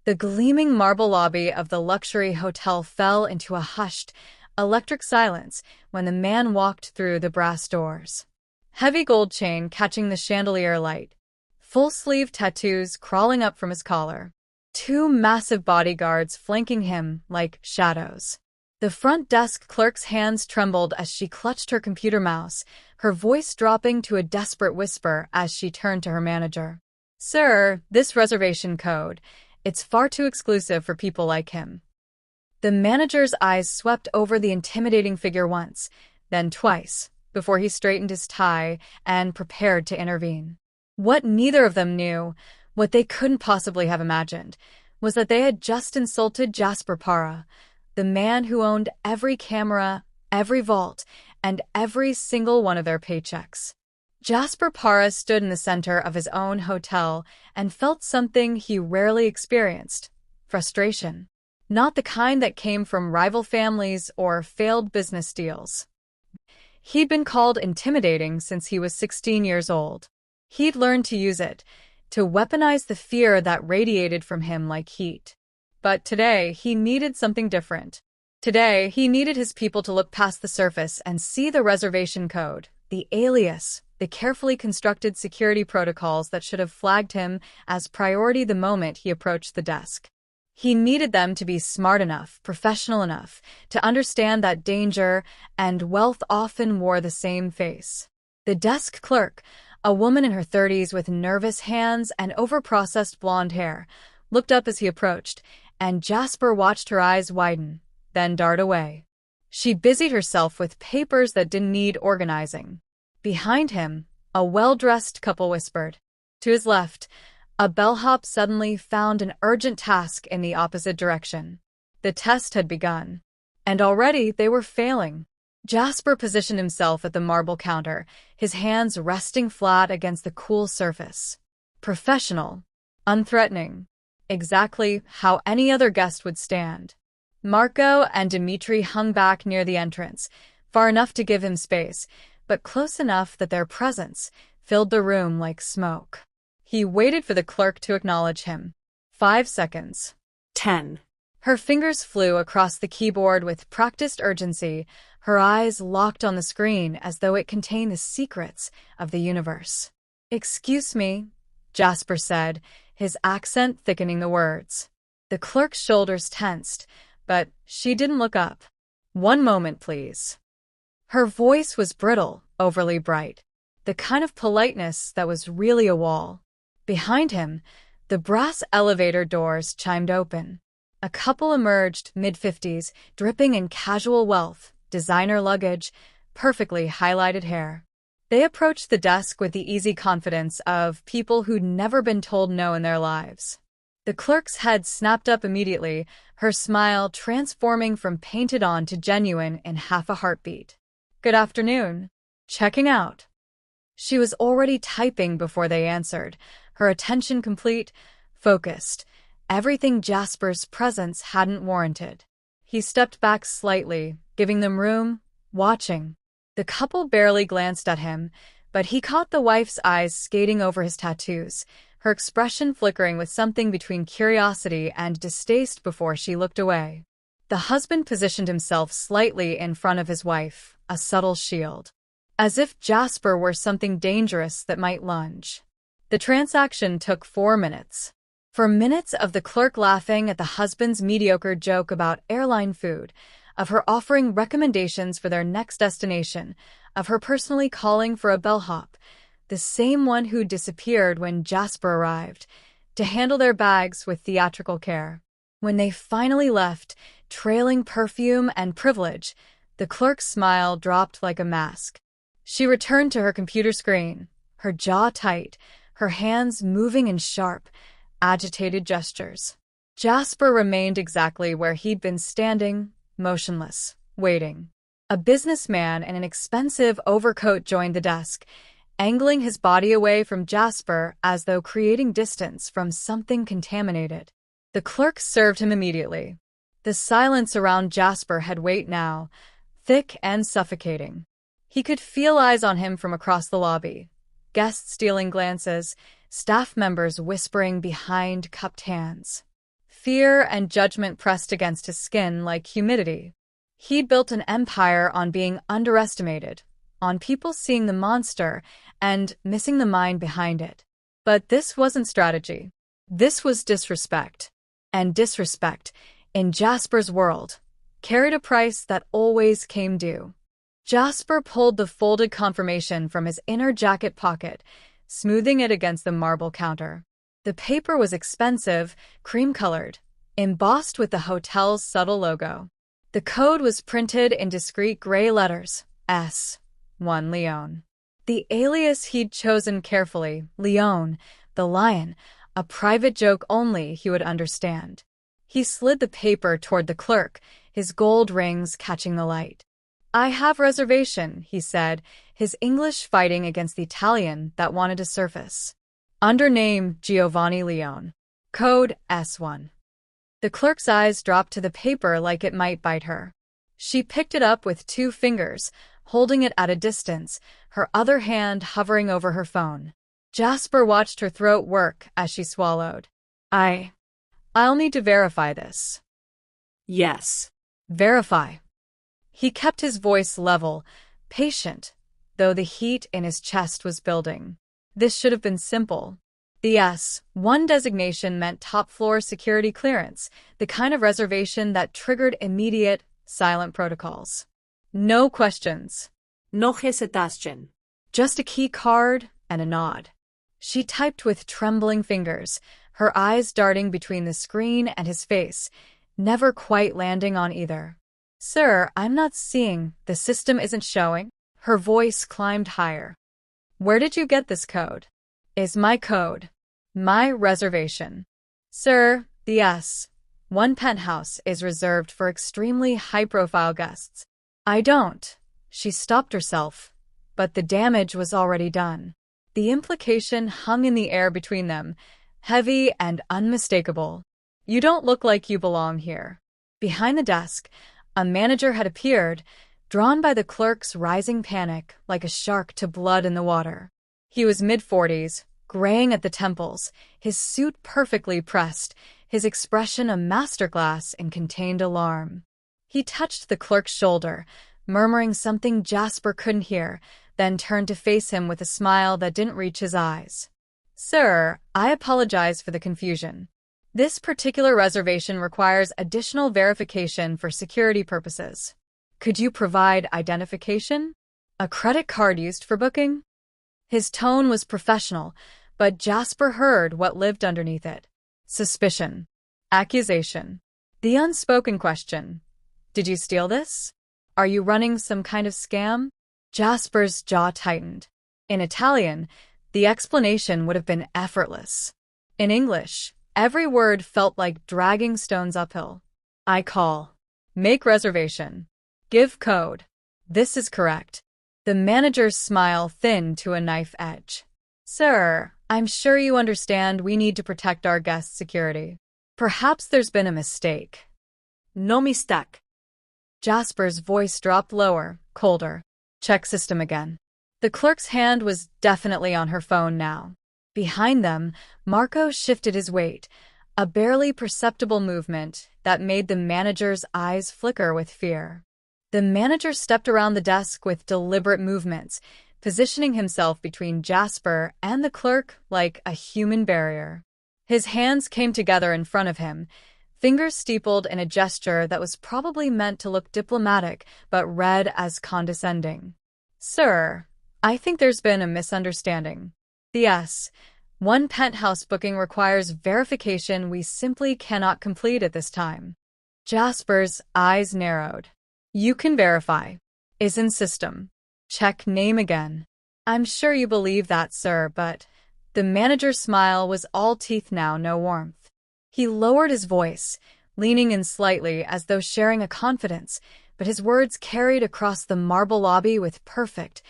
The gleaming marble lobby of the luxury hotel fell into a hushed, electric silence when the man walked through the brass doors. Heavy gold chain catching the chandelier light. Full-sleeve tattoos crawling up from his collar. Two massive bodyguards flanking him like shadows. The front desk clerk's hands trembled as she clutched her computer mouse, her voice dropping to a desperate whisper as she turned to her manager. "Sir, this reservation code. It's far too exclusive for people like him." The manager's eyes swept over the intimidating figure once, then twice, before he straightened his tie and prepared to intervene. What neither of them knew, what they couldn't possibly have imagined, was that they had just insulted Jasper Para, the man who owned every camera, every vault, and every single one of their paychecks. Jasper Para stood in the center of his own hotel and felt something he rarely experienced: frustration. Not the kind that came from rival families or failed business deals. He'd been called intimidating since he was 16 years old. He'd learned to use it, to weaponize the fear that radiated from him like heat. But today, he needed something different. Today, he needed his people to look past the surface and see the reservation code, the alias, the carefully constructed security protocols that should have flagged him as priority the moment he approached the desk. He needed them to be smart enough, professional enough, to understand that danger and wealth often wore the same face. The desk clerk, a woman in her 30s with nervous hands and overprocessed blonde hair, looked up as he approached, and Jasper watched her eyes widen, then dart away. She busied herself with papers that didn't need organizing. Behind him, a well-dressed couple whispered. To his left, a bellhop suddenly found an urgent task in the opposite direction. The test had begun, and already they were failing. Jasper positioned himself at the marble counter, his hands resting flat against the cool surface. Professional, unthreatening, exactly how any other guest would stand. Marco and Dimitri hung back near the entrance, far enough to give him space, but close enough that their presence filled the room like smoke. He waited for the clerk to acknowledge him. 5 seconds. 10. Her fingers flew across the keyboard with practiced urgency, her eyes locked on the screen as though it contained the secrets of the universe. "Excuse me," Jasper said, his accent thickening the words. The clerk's shoulders tensed, but she didn't look up. "One moment, please." Her voice was brittle, overly bright, the kind of politeness that was really a wall. Behind him, the brass elevator doors chimed open. A couple emerged, mid-50s, dripping in casual wealth, designer luggage, perfectly highlighted hair. They approached the desk with the easy confidence of people who'd never been told no in their lives. The clerk's head snapped up immediately, her smile transforming from painted on to genuine in half a heartbeat. "Good afternoon. Checking out." She was already typing before they answered, her attention complete, focused, everything Jasper's presence hadn't warranted. He stepped back slightly, giving them room, watching. The couple barely glanced at him, but he caught the wife's eyes skating over his tattoos, her expression flickering with something between curiosity and distaste before she looked away. The husband positioned himself slightly in front of his wife, a subtle shield, as if Jasper were something dangerous that might lunge. The transaction took 4 minutes. 4 minutes of the clerk laughing at the husband's mediocre joke about airline food, of her offering recommendations for their next destination, of her personally calling for a bellhop, the same one who disappeared when Jasper arrived, to handle their bags with theatrical care. When they finally left, trailing perfume and privilege, the clerk's smile dropped like a mask. She returned to her computer screen, her jaw tight, her hands moving in sharp, agitated gestures. Jasper remained exactly where he'd been standing, motionless, waiting. A businessman in an expensive overcoat joined the desk, angling his body away from Jasper as though creating distance from something contaminated. The clerk served him immediately. The silence around Jasper had weight now, thick and suffocating. He could feel eyes on him from across the lobby, guests stealing glances, staff members whispering behind cupped hands. Fear and judgment pressed against his skin like humidity. He'd built an empire on being underestimated, on people seeing the monster and missing the mind behind it. But this wasn't strategy. This was disrespect. And disrespect, in Jasper's world, carried a price that always came due. Jasper pulled the folded confirmation from his inner jacket pocket, smoothing it against the marble counter. The paper was expensive, cream-colored, embossed with the hotel's subtle logo. The code was printed in discreet gray letters, S1 Leon. The alias he'd chosen carefully, Leon, the lion, a private joke only he would understand. He slid the paper toward the clerk, his gold rings catching the light. "I have reservation," he said, his English fighting against the Italian that wanted to surface. Under name Giovanni Leone. Code S1. The clerk's eyes dropped to the paper like it might bite her. She picked it up with 2 fingers, holding it at a distance, her other hand hovering over her phone. Jasper watched her throat work as she swallowed. I'll need to verify this." "Yes." "Verify." He kept his voice level, patient, though the heat in his chest was building. This should have been simple. The S1 designation meant top-floor security clearance, the kind of reservation that triggered immediate, silent protocols. No questions. "No hesitation." Just a key card and a nod. She typed with trembling fingers, her eyes darting between the screen and his face, never quite landing on either. "Sir, I'm not seeing. The system isn't showing." Her voice climbed higher. "Where did you get this code?" "Is my code. My reservation." "Sir, the S1 penthouse is reserved for extremely high-profile guests." "I don't." She stopped herself, but the damage was already done. The implication hung in the air between them, heavy and unmistakable. "You don't look like you belong here." Behind the desk, a manager had appeared, drawn by the clerk's rising panic like a shark to blood in the water. He was mid-40s, graying at the temples, his suit perfectly pressed, his expression a masterclass in contained alarm. He touched the clerk's shoulder, murmuring something Jasper couldn't hear, then turned to face him with a smile that didn't reach his eyes. "Sir, I apologize for the confusion. This particular reservation requires additional verification for security purposes. Could you provide identification? A credit card used for booking?" His tone was professional, but Jasper heard what lived underneath it. Suspicion. Accusation. The unspoken question. "Did you steal this? Are you running some kind of scam?" Jasper's jaw tightened. In Italian, the explanation would have been effortless. In English, every word felt like dragging stones uphill. "I call. Make reservation. Give code. This is correct." The manager's smile thinned to a knife edge. "Sir, I'm sure you understand we need to protect our guests' security. Perhaps there's been a mistake." "No mistake." Jasper's voice dropped lower, colder. "Check system again." The clerk's hand was definitely on her phone now. Behind them, Marco shifted his weight, a barely perceptible movement that made the manager's eyes flicker with fear. The manager stepped around the desk with deliberate movements, positioning himself between Jasper and the clerk like a human barrier. His hands came together in front of him, fingers steepled in a gesture that was probably meant to look diplomatic but read as condescending. "Sir, I think there's been a misunderstanding. The S1 penthouse booking requires verification we simply cannot complete at this time." Jasper's eyes narrowed. "You can verify. Is in system. Check name again." "I'm sure you believe that, sir, but..." The manager's smile was all teeth now, no warmth. He lowered his voice, leaning in slightly as though sharing a confidence, but his words carried across the marble lobby with perfect,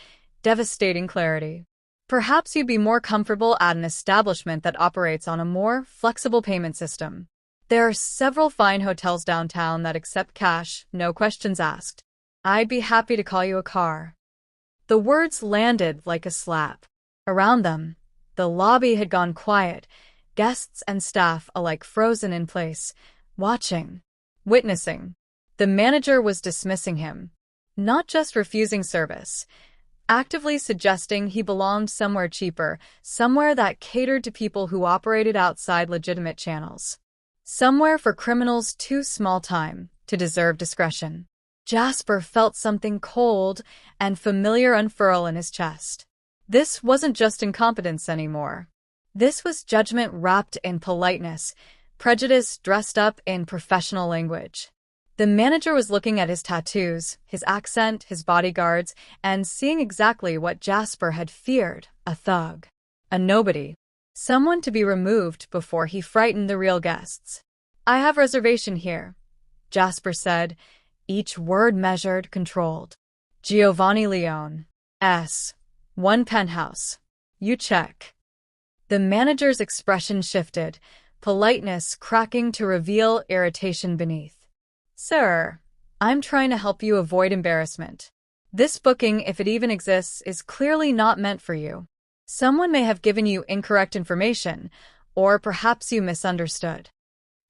devastating clarity. "Perhaps you'd be more comfortable at an establishment that operates on a more flexible payment system. There are several fine hotels downtown that accept cash, no questions asked. I'd be happy to call you a car." The words landed like a slap. Around them, the lobby had gone quiet, guests and staff alike frozen in place, watching, witnessing. The manager was dismissing him, not just refusing service, actively suggesting he belonged somewhere cheaper, somewhere that catered to people who operated outside legitimate channels. Somewhere for criminals too small-time to deserve discretion. Jasper felt something cold and familiar unfurl in his chest. This wasn't just incompetence anymore. This was judgment wrapped in politeness, prejudice dressed up in professional language. The manager was looking at his tattoos, his accent, his bodyguards, and seeing exactly what Jasper had feared: a thug. A nobody. Someone to be removed before he frightened the real guests. "I have reservation here," Jasper said, each word measured, controlled. "Giovanni Leone. S. 1 penthouse. You check." The manager's expression shifted, politeness cracking to reveal irritation beneath. "Sir, I'm trying to help you avoid embarrassment. This booking, if it even exists, is clearly not meant for you. Someone may have given you incorrect information, or perhaps you misunderstood."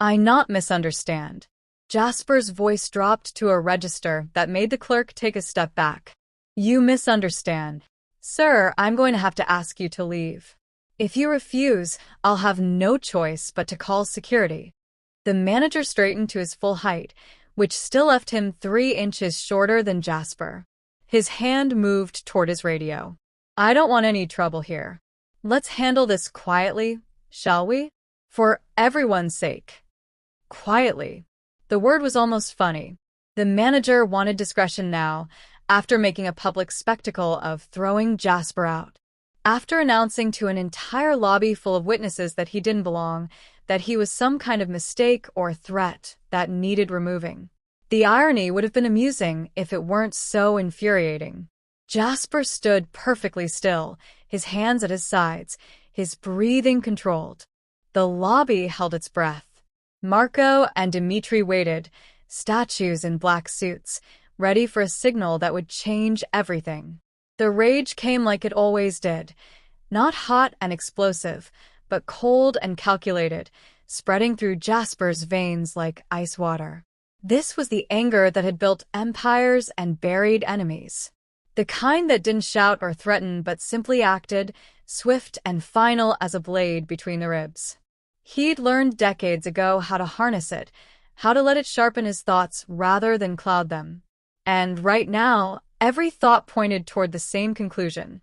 "I not misunderstand." Jasper's voice dropped to a register that made the clerk take a step back. "You misunderstand. Sir, I'm going to have to ask you to leave. If you refuse, I'll have no choice but to call security." The manager straightened to his full height, which still left him 3 inches shorter than Jasper. His hand moved toward his radio. "I don't want any trouble here. Let's handle this quietly, shall we? For everyone's sake." Quietly. The word was almost funny. The manager wanted discretion now, after making a public spectacle of throwing Jasper out. After announcing to an entire lobby full of witnesses that he didn't belong, that he was some kind of mistake or threat that needed removing. The irony would have been amusing if it weren't so infuriating. Jasper stood perfectly still, his hands at his sides, his breathing controlled. The lobby held its breath. Marco and Dimitri waited, statues in black suits, ready for a signal that would change everything. The rage came like it always did, not hot and explosive, but cold and calculated, spreading through Jasper's veins like ice water. This was the anger that had built empires and buried enemies. The kind that didn't shout or threaten but simply acted, swift and final as a blade between the ribs. He'd learned decades ago how to harness it, how to let it sharpen his thoughts rather than cloud them. And right now, every thought pointed toward the same conclusion.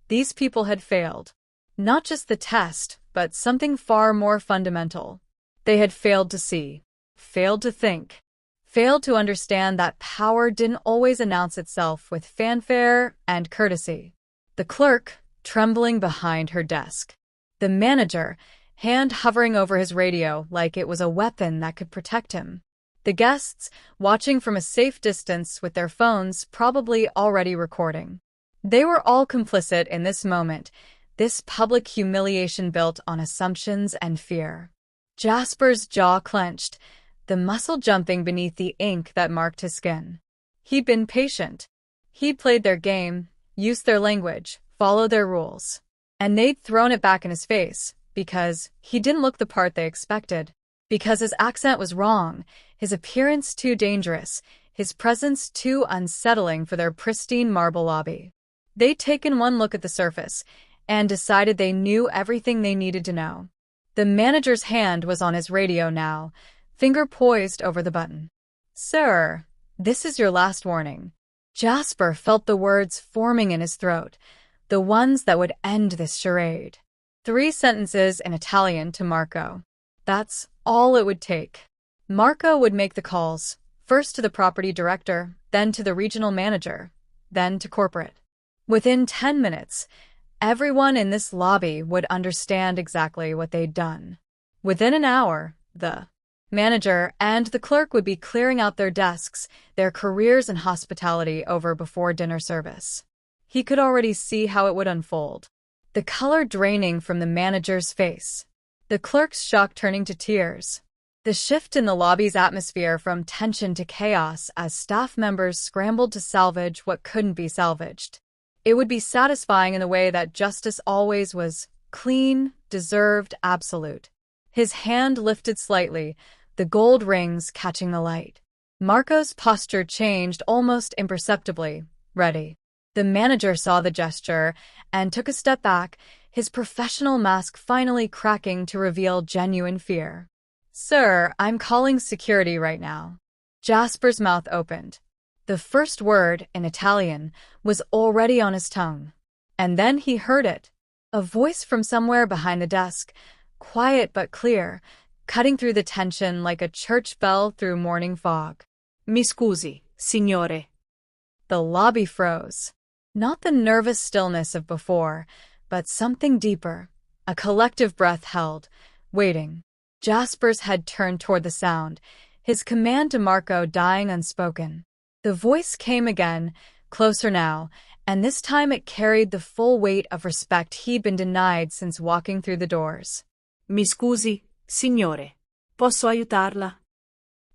These people had failed. Not just the test, but something far more fundamental. They had failed to see, failed to think, failed to understand that power didn't always announce itself with fanfare and courtesy. The clerk, trembling behind her desk. The manager, hand hovering over his radio like it was a weapon that could protect him. The guests, watching from a safe distance with their phones probably already recording. They were all complicit in this moment, this public humiliation built on assumptions and fear. Jasper's jaw clenched, the muscle jumping beneath the ink that marked his skin. He'd been patient. He'd played their game, used their language, followed their rules. And they'd thrown it back in his face, because he didn't look the part they expected. Because his accent was wrong, his appearance too dangerous, his presence too unsettling for their pristine marble lobby. They'd taken one look at the surface, and decided they knew everything they needed to know. The manager's hand was on his radio now, finger poised over the button. "Sir, this is your last warning." Jasper felt the words forming in his throat, the ones that would end this charade. 3 sentences in Italian to Marco. That's all it would take. Marco would make the calls, first to the property director, then to the regional manager, then to corporate. Within 10 minutes, everyone in this lobby would understand exactly what they'd done. Within an hour, the manager and the clerk would be clearing out their desks, their careers in hospitality over before dinner service. He could already see how it would unfold. The color draining from the manager's face. The clerk's shock turning to tears. The shift in the lobby's atmosphere from tension to chaos as staff members scrambled to salvage what couldn't be salvaged. It would be satisfying in the way that justice always was, Clean, deserved, absolute. His hand lifted slightly, the gold rings catching the light. Marco's posture changed almost imperceptibly. Ready. The manager saw the gesture and took a step back, his professional mask finally cracking to reveal genuine fear. "Sir, I'm calling security right now." Jasper's mouth opened. The first word, in Italian, was already on his tongue. And then he heard it. A voice from somewhere behind the desk, quiet but clear, cutting through the tension like a church bell through morning fog. Mi scusi, signore. The lobby froze. Not the nervous stillness of before, but something deeper. A collective breath held, waiting. Jasper's head turned toward the sound, his command to Marco dying unspoken. The voice came again, closer now, and this time it carried the full weight of respect he'd been denied since walking through the doors. Mi scusi, signore. Posso aiutarla?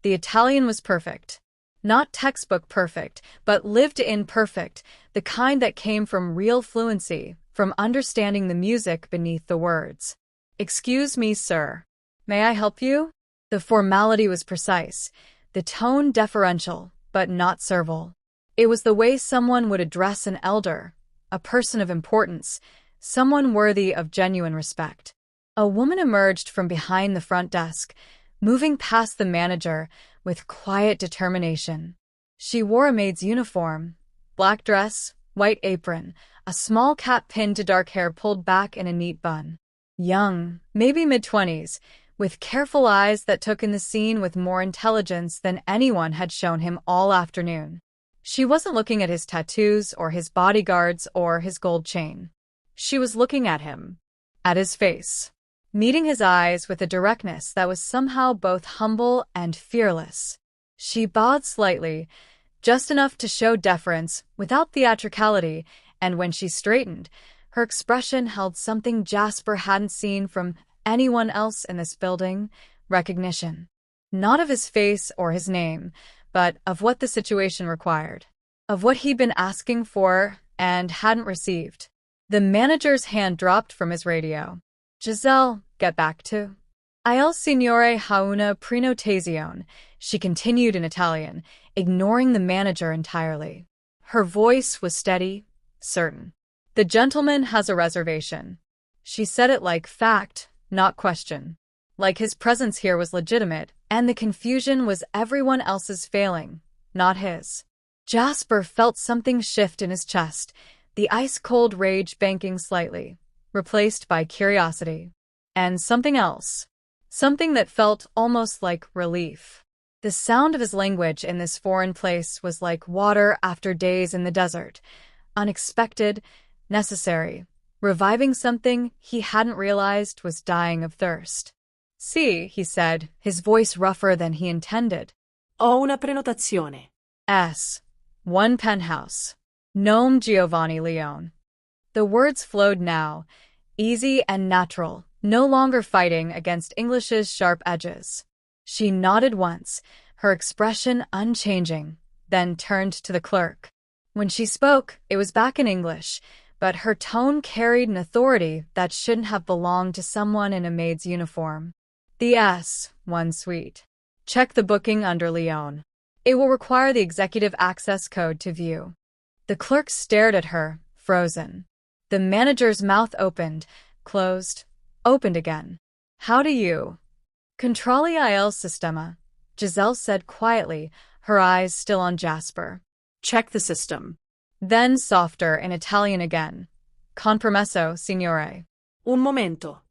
The Italian was perfect. Not textbook perfect, but lived-in perfect, the kind that came from real fluency, from understanding the music beneath the words. "Excuse me, sir. May I help you?" The formality was precise, the tone deferential, but not servile. It was the way someone would address an elder, a person of importance, someone worthy of genuine respect. A woman emerged from behind the front desk, moving past the manager with quiet determination. She wore a maid's uniform, black dress, white apron, a small cap pinned to dark hair pulled back in a neat bun. Young, maybe mid-20s, with careful eyes that took in the scene with more intelligence than anyone had shown him all afternoon. She wasn't looking at his tattoos or his bodyguards or his gold chain. She was looking at him, at his face, meeting his eyes with a directness that was somehow both humble and fearless. She bowed slightly, just enough to show deference without theatricality, and when she straightened, her expression held something Jasper hadn't seen from anyone else in this building: recognition. Not of his face or his name, but of what the situation required, of what he'd been asking for and hadn't received. The manager's hand dropped from his radio. "Giselle, get back to Il Signore ha una prenotazione," she continued in Italian, ignoring the manager entirely. Her voice was steady, certain. "The gentleman has a reservation." She said it like fact, not question. Like his presence here was legitimate, and the confusion was everyone else's failing, not his. Jasper felt something shift in his chest, the ice-cold rage banking slightly, replaced by curiosity. And something else. Something that felt almost like relief. The sound of his language in this foreign place was like water after days in the desert. Unexpected, necessary, reviving something he hadn't realized was dying of thirst. "See," he said, his voice rougher than he intended. Ho una prenotazione. One penthouse. Nome Giovanni Leone. The words flowed now, easy and natural, no longer fighting against English's sharp edges. She nodded once, her expression unchanging, then turned to the clerk. When she spoke, it was back in English, but her tone carried an authority that shouldn't have belonged to someone in a maid's uniform. "The S1 suite. Check the booking under Leone. It will require the executive access code to view." The clerk stared at her, frozen. The manager's mouth opened, closed, opened again. "How do you controlli il sistema?" Giselle said quietly, her eyes still on Jasper. Check the system. Then softer in Italian again. "Con permesso, signore." Un momento.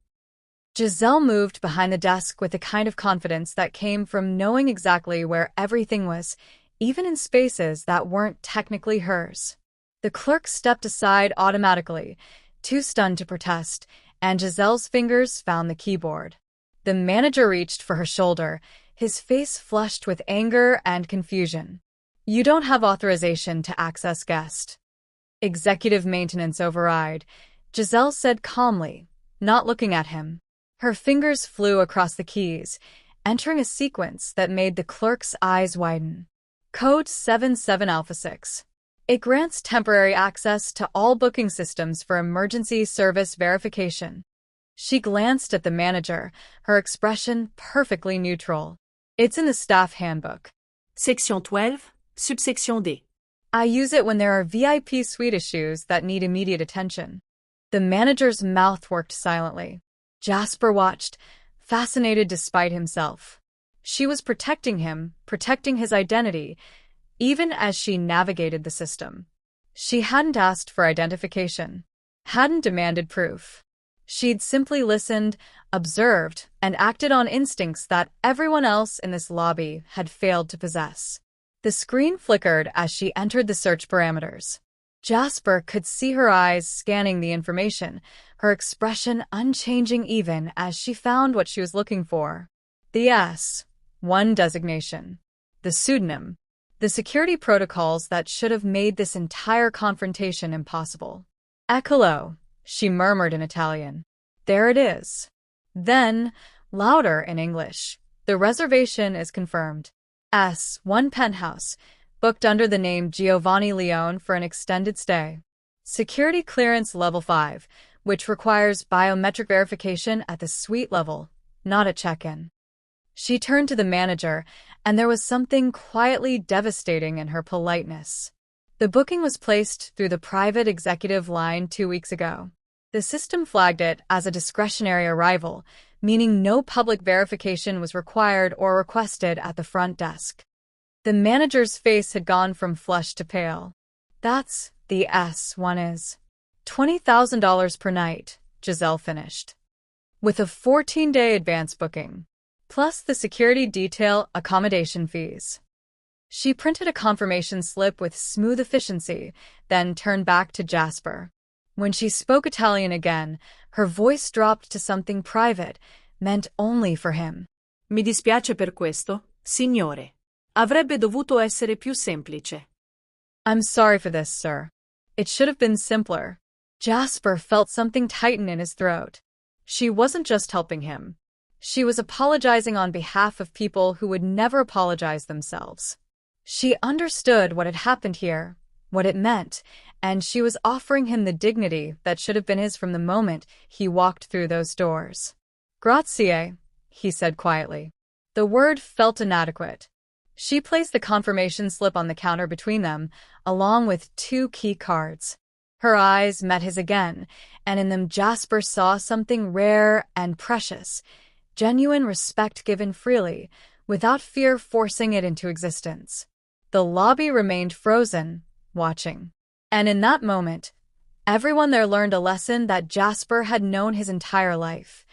Giselle moved behind the desk with a kind of confidence that came from knowing exactly where everything was, even in spaces that weren't technically hers. The clerk stepped aside automatically, too stunned to protest, and Giselle's fingers found the keyboard. The manager reached for her shoulder, his face flushed with anger and confusion. "You don't have authorization to access guest." "Executive maintenance override," Giselle said calmly, not looking at him. Her fingers flew across the keys, entering a sequence that made the clerk's eyes widen. Code 77 Alpha 6. It grants temporary access to all booking systems for emergency service verification. She glanced at the manager, her expression perfectly neutral. It's in the staff handbook. Section 12, subsection D. I use it when there are VIP suite issues that need immediate attention. The manager's mouth worked silently. Jasper watched, fascinated despite himself. She was protecting him, protecting his identity, even as she navigated the system. She hadn't asked for identification, hadn't demanded proof. She'd simply listened, observed, and acted on instincts that everyone else in this lobby had failed to possess. The screen flickered as she entered the search parameters. Jasper could see her eyes scanning the information, her expression unchanging even as she found what she was looking for. The S1 designation. The pseudonym. The security protocols that should have made this entire confrontation impossible. Eccolo, she murmured in Italian. There it is. Then, louder in English, the reservation is confirmed. S1 penthouse, booked under the name Giovanni Leone for an extended stay. Security clearance level 5, which requires biometric verification at the suite level, not a check-in. She turned to the manager, and there was something quietly devastating in her politeness. The booking was placed through the private executive line 2 weeks ago. The system flagged it as a discretionary arrival, meaning no public verification was required or requested at the front desk. The manager's face had gone from flushed to pale. That's the S1 is. $20,000 per night, Giselle finished. With a 14-day advance booking, plus the security detail accommodation fees. She printed a confirmation slip with smooth efficiency, then turned back to Jasper. When she spoke Italian again, her voice dropped to something private, meant only for him. Mi dispiace per questo, signore. Avrebbe dovuto essere più semplice. I'm sorry for this, sir. It should have been simpler. Jasper felt something tighten in his throat. She wasn't just helping him. She was apologizing on behalf of people who would never apologize themselves. She understood what had happened here, what it meant, and she was offering him the dignity that should have been his from the moment he walked through those doors. Grazie, he said quietly. The word felt inadequate. She placed the confirmation slip on the counter between them, along with 2 key cards. Her eyes met his again, and in them Jasper saw something rare and precious, genuine respect given freely, without fear forcing it into existence. The lobby remained frozen, watching. And in that moment, everyone there learned a lesson that Jasper had known his entire life.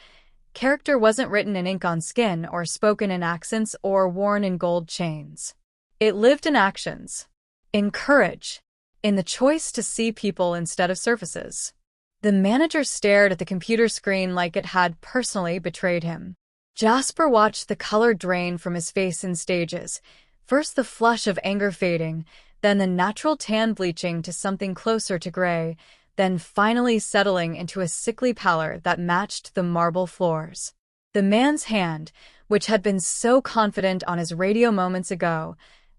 Character wasn't written in ink on skin or spoken in accents or worn in gold chains. It lived in actions, in courage, in the choice to see people instead of surfaces. The manager stared at the computer screen like it had personally betrayed him. Jasper watched the color drain from his face in stages, first the flush of anger fading, then the natural tan bleaching to something closer to gray, then finally settling into a sickly pallor that matched the marble floors. The man's hand, which had been so confident on his radio moments ago,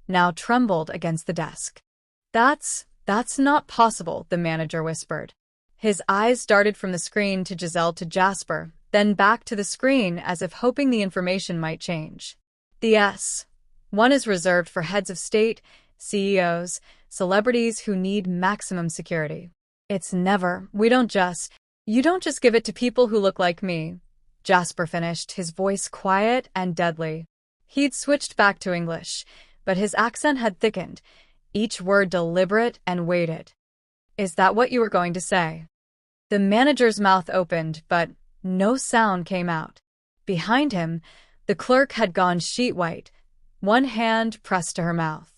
now trembled against the desk. That's not possible, the manager whispered. His eyes darted from the screen to Giselle to Jasper, then back to the screen as if hoping the information might change. The S1 is reserved for heads of state, CEOs, celebrities who need maximum security. It's never, you don't just give it to people who look like me, Jasper finished, his voice quiet and deadly. He'd switched back to English, but his accent had thickened, each word deliberate and weighted. Is that what you were going to say? The manager's mouth opened, but no sound came out. Behind him, the clerk had gone sheet white, one hand pressed to her mouth.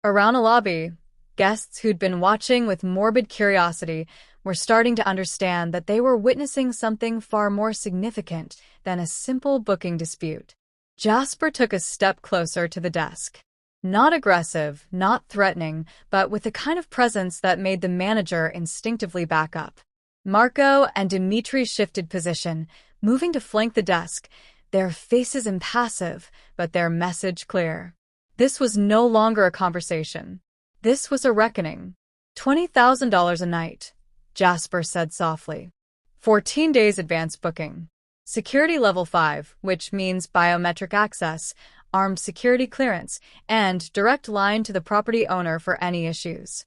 Around a lobby, guests who'd been watching with morbid curiosity were starting to understand that they were witnessing something far more significant than a simple booking dispute. Jasper took a step closer to the desk. Not aggressive, not threatening, but with the kind of presence that made the manager instinctively back up. Marco and Dimitri shifted position, moving to flank the desk, their faces impassive, but their message clear. This was no longer a conversation. This was a reckoning. $20,000 a night, Jasper said softly. 14 days advance booking. Security level 5, which means biometric access, armed security clearance, and direct line to the property owner for any issues.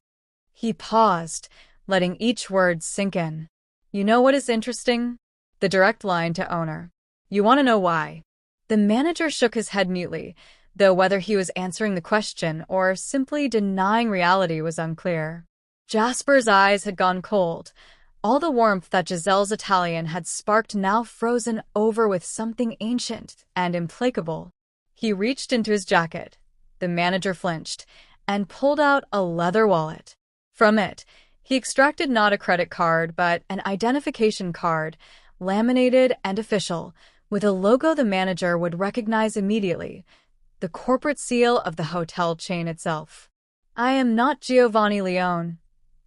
He paused, letting each word sink in. You know what is interesting? The direct line to owner. You want to know why? The manager shook his head mutely, though whether he was answering the question or simply denying reality was unclear. Jasper's eyes had gone cold. All the warmth that Giselle's Italian had sparked now frozen over with something ancient and implacable. He reached into his jacket. The manager flinched and pulled out a leather wallet. From it, he extracted not a credit card but an identification card, laminated and official, with a logo the manager would recognize immediately, the corporate seal of the hotel chain itself. I am not Giovanni Leone,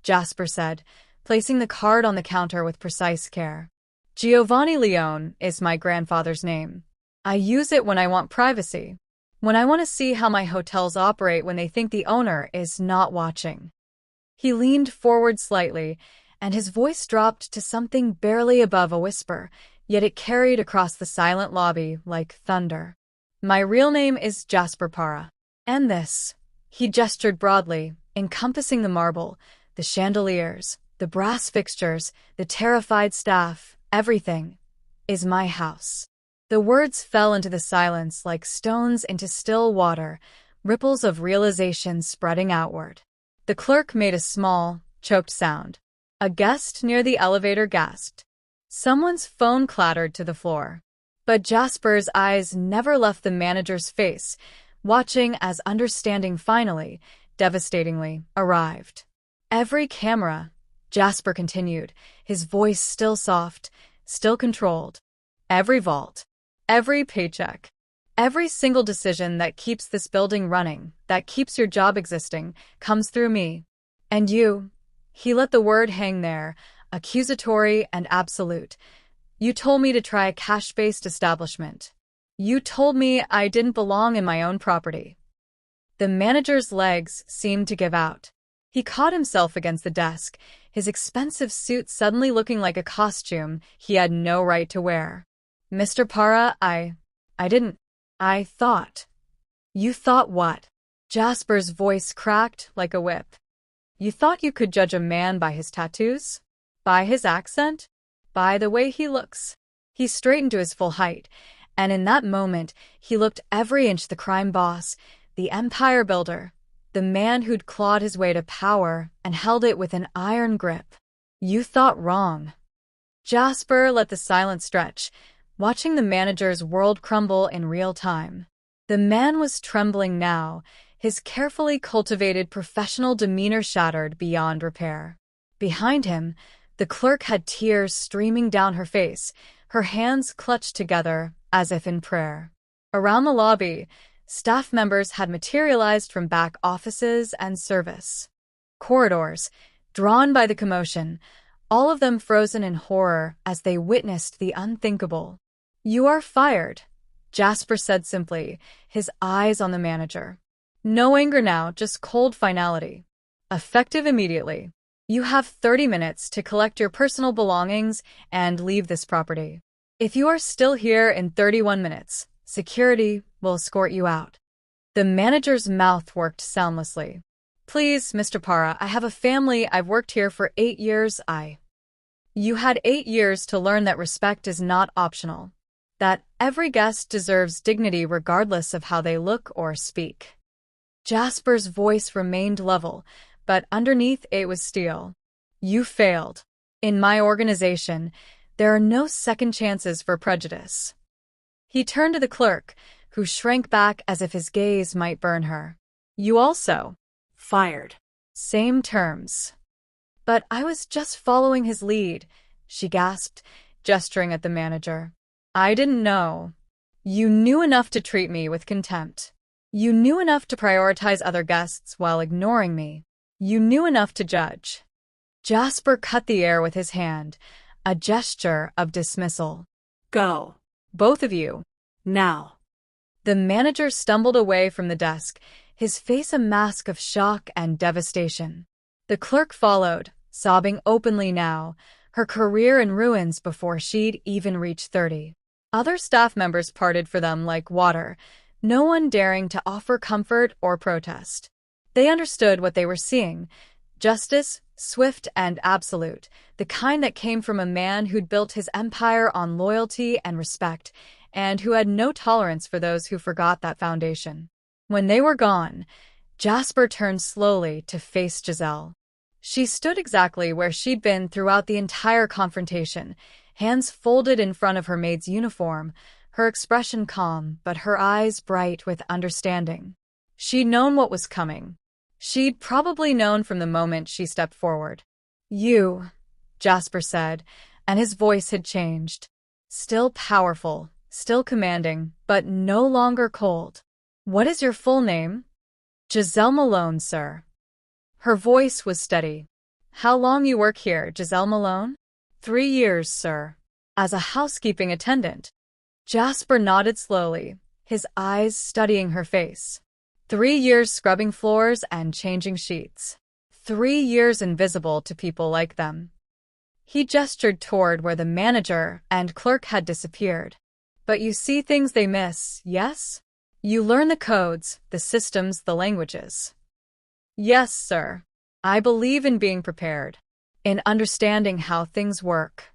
Jasper said, placing the card on the counter with precise care. Giovanni Leone is my grandfather's name. I use it when I want privacy, when I want to see how my hotels operate when they think the owner is not watching. He leaned forward slightly, and his voice dropped to something barely above a whisper, yet it carried across the silent lobby like thunder. My real name is Jasper Para. And this, he gestured broadly, encompassing the marble, the chandeliers, the brass fixtures, the terrified staff, everything, is my house. The words fell into the silence like stones into still water, ripples of realization spreading outward. The clerk made a small, choked sound. A guest near the elevator gasped. Someone's phone clattered to the floor. But Jasper's eyes never left the manager's face, watching as understanding finally, devastatingly, arrived. Every camera, Jasper continued, his voice still soft, still controlled. Every vault, every paycheck, every single decision that keeps this building running, that keeps your job existing, comes through me. And you, he let the word hang there, accusatory and absolute. You told me to try a cash-based establishment. You told me I didn't belong in my own property. The manager's legs seemed to give out. He caught himself against the desk, his expensive suit suddenly looking like a costume he had no right to wear. Mr. Para, I didn't. I thought. You thought what? Jasper's voice cracked like a whip. You thought you could judge a man by his tattoos? By his accent? By the way he looks? He straightened to his full height, and in that moment he looked every inch the crime boss, the empire builder, the man who'd clawed his way to power and held it with an iron grip. You thought wrong. Jasper let the silence stretch, watching the manager's world crumble in real time. The man was trembling now, his carefully cultivated professional demeanor shattered beyond repair. Behind him, the clerk had tears streaming down her face, her hands clutched together as if in prayer. Around the lobby, staff members had materialized from back offices and service corridors, drawn by the commotion, all of them frozen in horror as they witnessed the unthinkable. You are fired, Jasper said simply, his eyes on the manager. No anger now, just cold finality. Effective immediately. You have 30 minutes to collect your personal belongings and leave this property. If you are still here in 31 minutes, security will escort you out. The manager's mouth worked soundlessly. Please, Mr. Para, I have a family. I've worked here for 8 years. You had 8 years to learn that respect is not optional. That every guest deserves dignity regardless of how they look or speak. Jasper's voice remained level, but underneath it was steel. You failed. In my organization, there are no second chances for prejudice. He turned to the clerk, who shrank back as if his gaze might burn her. You also fired. Same terms. But I was just following his lead, she gasped, gesturing at the manager. I didn't know. You knew enough to treat me with contempt. You knew enough to prioritize other guests while ignoring me. You knew enough to judge. Jasper cut the air with his hand, a gesture of dismissal. Go. Both of you. Now. The manager stumbled away from the desk, his face a mask of shock and devastation. The clerk followed, sobbing openly now, Her career in ruins before she'd even reached 30. Other staff members parted for them like water, no one daring to offer comfort or protest. They understood what they were seeing: justice, swift and absolute, the kind that came from a man who'd built his empire on loyalty and respect, and who had no tolerance for those who forgot that foundation. When they were gone, Jasper turned slowly to face Giselle. She stood exactly where she'd been throughout the entire confrontation, hands folded in front of her maid's uniform, her expression calm but her eyes bright with understanding. She'd known what was coming. She'd probably known from the moment she stepped forward. "You," Jasper said, and his voice had changed. Still powerful, still commanding, but no longer cold. "What is your full name?" "Giselle Malone, sir." Her voice was steady. "How long you work here, Giselle Malone?" 3 years, sir. As a housekeeping attendant. Jasper nodded slowly, his eyes studying her face. 3 years scrubbing floors and changing sheets. 3 years invisible to people like them. He gestured toward where the manager and clerk had disappeared. "But you see things they miss, yes? You learn the codes, the systems, the languages." "Yes, sir. I believe in being prepared, in understanding how things work.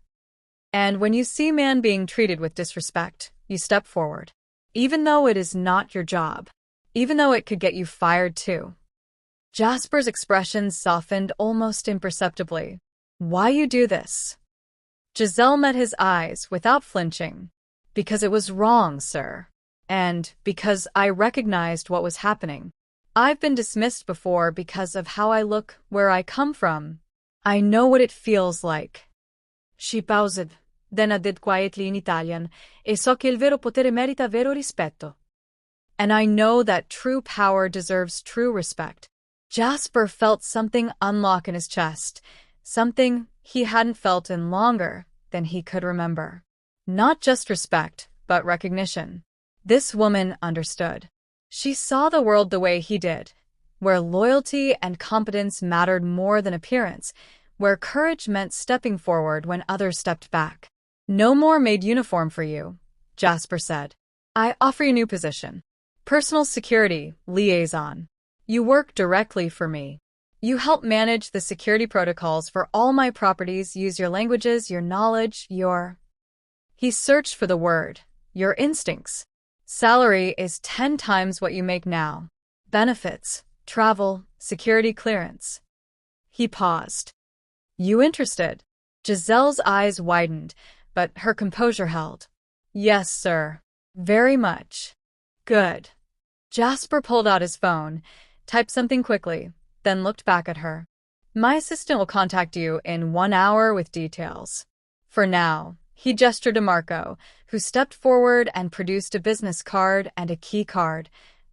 And when you see man being treated with disrespect, you step forward, even though it is not your job, even though it could get you fired too." Jasper's expression softened almost imperceptibly. "Why you do this?" Giselle met his eyes without flinching. "Because it was wrong, sir. And because I recognized what was happening. I've been dismissed before because of how I look where I come from. I know what it feels like." She paused, then added quietly in Italian, "E so che il vero potere merita vero rispetto." "And I know that true power deserves true respect." Jasper felt something unlock in his chest, something he hadn't felt in longer than he could remember. Not just respect, but recognition. This woman understood. She saw the world the way he did, where loyalty and competence mattered more than appearance, where courage meant stepping forward when others stepped back. "No more maid uniform for you," Jasper said. "I offer you a new position. Personal security liaison. You work directly for me. You help manage the security protocols for all my properties, use your languages, your knowledge, your..." He searched for the word. "Your instincts. Salary is 10 times what you make now. Benefits, travel, security clearance." He paused. "You interested?" Giselle's eyes widened, but her composure held. "Yes, sir. Very much." "Good." Jasper pulled out his phone, typed something quickly, then looked back at her. "My assistant will contact you in 1 hour with details. For now," he gestured to Marco, who stepped forward and produced a business card and a key card.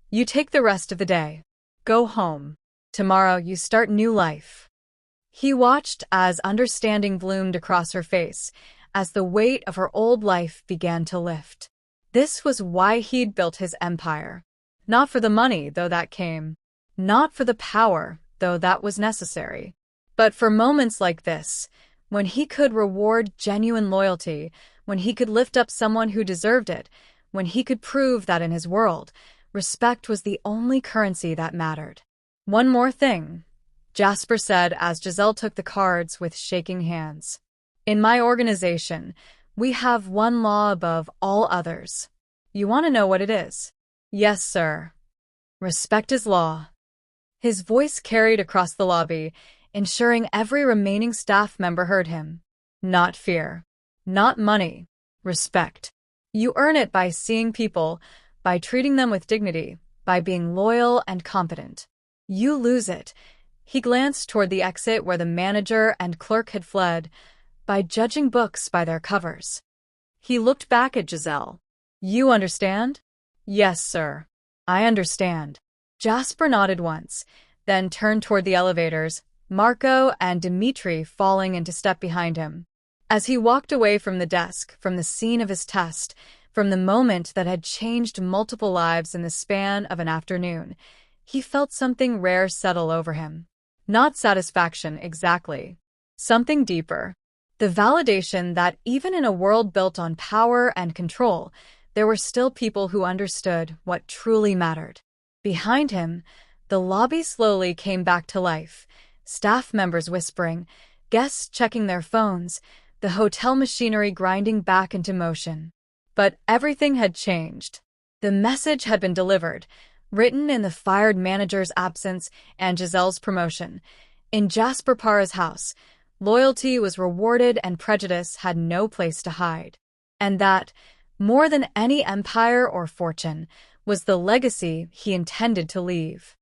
"You take the rest of the day. Go home. Tomorrow you start new life." He watched as understanding bloomed across her face, as the weight of her old life began to lift. This was why he'd built his empire. Not for the money, though that came. Not for the power, though that was necessary. But for moments like this, when he could reward genuine loyalty, when he could lift up someone who deserved it, when he could prove that in his world, respect was the only currency that mattered. "One more thing," Jasper said as Giselle took the cards with shaking hands. "In my organization, we have one law above all others. You want to know what it is?" "Yes, sir." "Respect is law." His voice carried across the lobby, ensuring every remaining staff member heard him. Not fear. Not money. Respect. You earn it by seeing people, by treating them with dignity, by being loyal and competent. You lose it. He glanced toward the exit where the manager and clerk had fled, by judging books by their covers. He looked back at Giselle. "You understand?" "Yes, sir. I understand." Jasper nodded once, then turned toward the elevators, Marco and Dimitri falling into step behind him. As he walked away from the desk, from the scene of his test, from the moment that had changed multiple lives in the span of an afternoon, he felt something rare settle over him. Not satisfaction exactly. Something deeper. The validation that even in a world built on power and control, there were still people who understood what truly mattered. Behind him, the lobby slowly came back to life, staff members whispering, guests checking their phones, the hotel machinery grinding back into motion. But everything had changed. The message had been delivered, written in the fired manager's absence and Giselle's promotion. In Jasper Parra's house, loyalty was rewarded and prejudice had no place to hide. And that, more than any empire or fortune, was the legacy he intended to leave.